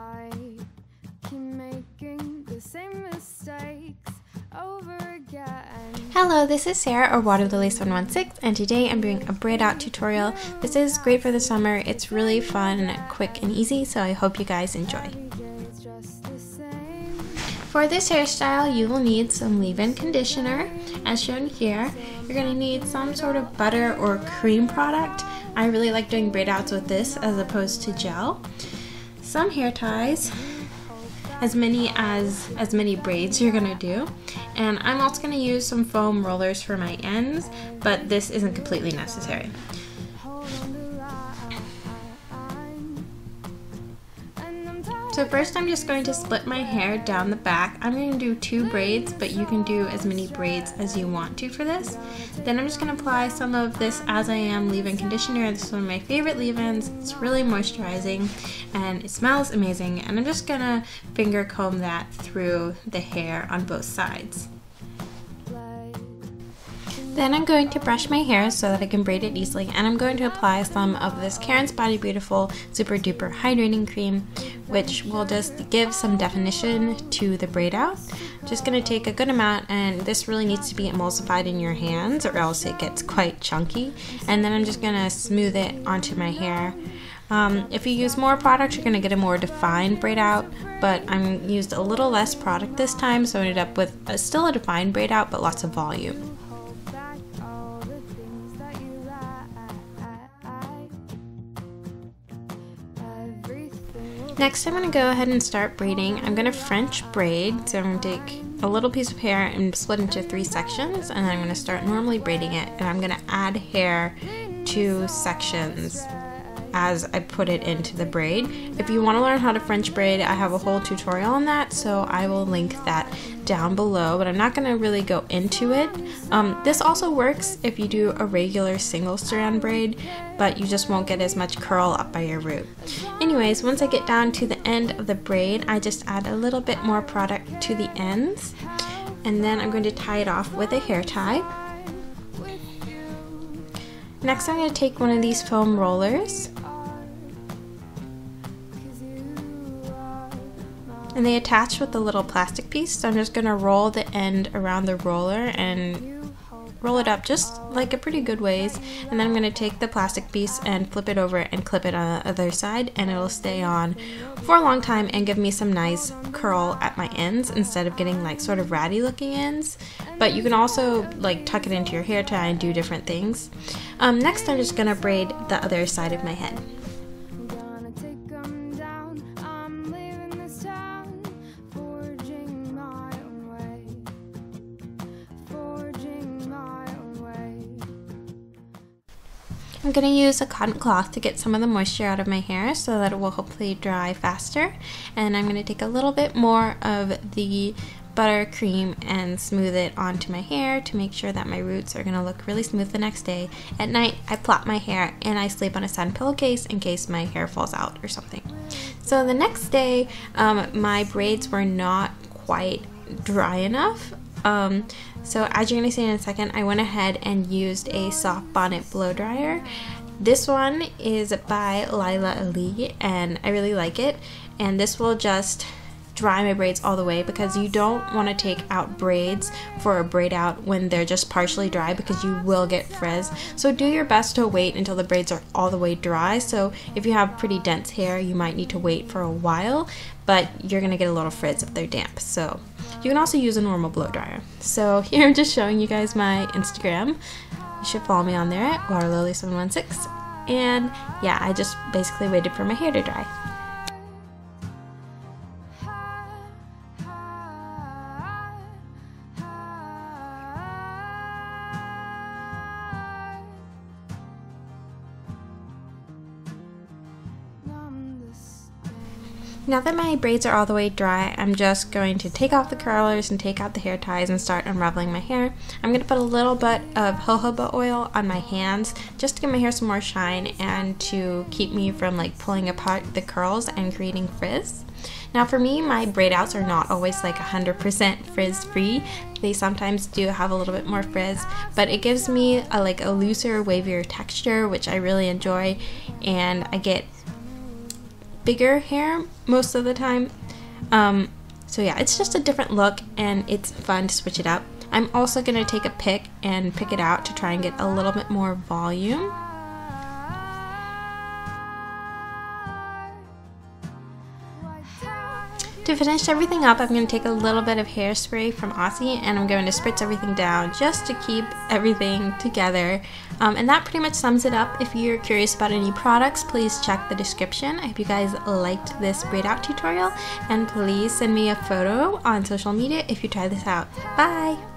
I keep making the same mistakes over again. Hello, this is Sarah or waterlilyvlogs, and today I'm doing a braid out tutorial. This is great for the summer. It's really fun, quick, and easy, so I hope you guys enjoy. For this hairstyle, you will need some leave-in conditioner, as shown here. You're going to need some sort of butter or cream product. I really like doing braid outs with this as opposed to gel. Some hair ties, as many braids you're going to do. And I'm also going to use some foam rollers for my ends, but this isn't completely necessary. So first I'm just going to split my hair down the back. I'm going to do 2 braids, but you can do as many braids as you want to for this. Then I'm just going to apply some of this As I Am leave-in conditioner. This is one of my favorite leave-ins. It's really moisturizing and it smells amazing. And I'm just going to finger comb that through the hair on both sides. Then I'm going to brush my hair so that I can braid it easily, and I'm going to apply some of this Karen's Body Beautiful Super Duper Hydrating Cream, which will just give some definition to the braid out. Just going to take a good amount, and this really needs to be emulsified in your hands or else it gets quite chunky. And then I'm just going to smooth it onto my hair. If you use more product, you're going to get a more defined braid out, but I used a little less product this time, so I ended up with still a defined braid out, but lots of volume. Next, I'm going to go ahead and start braiding. I'm going to French braid, so I'm going to take a little piece of hair and split into 3 sections, and I'm going to start normally braiding it, and I'm going to add hair to sections as I put it into the braid. If you want to learn how to French braid, I have a whole tutorial on that, so I will link that down below, but I'm not going to really go into it. This also works if you do a regular single strand braid, but you just won't get as much curl up by your root. Anyways, once I get down to the end of the braid, I just add a little bit more product to the ends, and then I'm going to tie it off with a hair tie. Next, I'm going to take one of these foam rollers, and they attach with the little plastic piece, so I'm just going to roll the end around the roller and roll it up just like a pretty good ways, and then I'm going to take the plastic piece and flip it over and clip it on the other side, and it'll stay on for a long time and give me some nice curl at my ends instead of getting like sort of ratty looking ends. But you can also like tuck it into your hair tie and do different things. Next, I'm just going to braid the other side of my head. I'm going to use a cotton cloth to get some of the moisture out of my hair so that it will hopefully dry faster. And I'm going to take a little bit more of the butter cream and smooth it onto my hair to make sure that my roots are going to look really smooth the next day. At night, I plait my hair and I sleep on a satin pillowcase in case my hair falls out or something. So the next day, my braids were not quite dry enough. So as you're going to see in a second, I went ahead and used a soft bonnet blow dryer. This one is by Lila Ali and I really like it, and this will just dry my braids all the way because you don't want to take out braids for a braid out when they're just partially dry because you will get frizz. So do your best to wait until the braids are all the way dry. So if you have pretty dense hair, you might need to wait for a while, but you're going to get a little frizz if they're damp. So you can also use a normal blow dryer. So here I'm just showing you guys my Instagram. You should follow me on there at waterlilyvlogs. And yeah, I just basically waited for my hair to dry. Now that my braids are all the way dry, I'm just going to take off the curlers and take out the hair ties and start unraveling my hair. I'm going to put a little bit of jojoba oil on my hands just to give my hair some more shine and to keep me from like pulling apart the curls and creating frizz. Now for me, my braid outs are not always like 100% frizz free. They sometimes do have a little bit more frizz, but it gives me a looser, wavier texture, which I really enjoy, and I get bigger hair most of the time. So yeah, it's just a different look and it's fun to switch it up. I'm also going to take a pick and pick it out to try and get a little bit more volume. To finish everything up, I'm going to take a little bit of hairspray from Aussie and I'm going to spritz everything down just to keep everything together. And that pretty much sums it up. If you're curious about any products, please check the description. I hope you guys liked this braid out tutorial, and please send me a photo on social media if you try this out. Bye!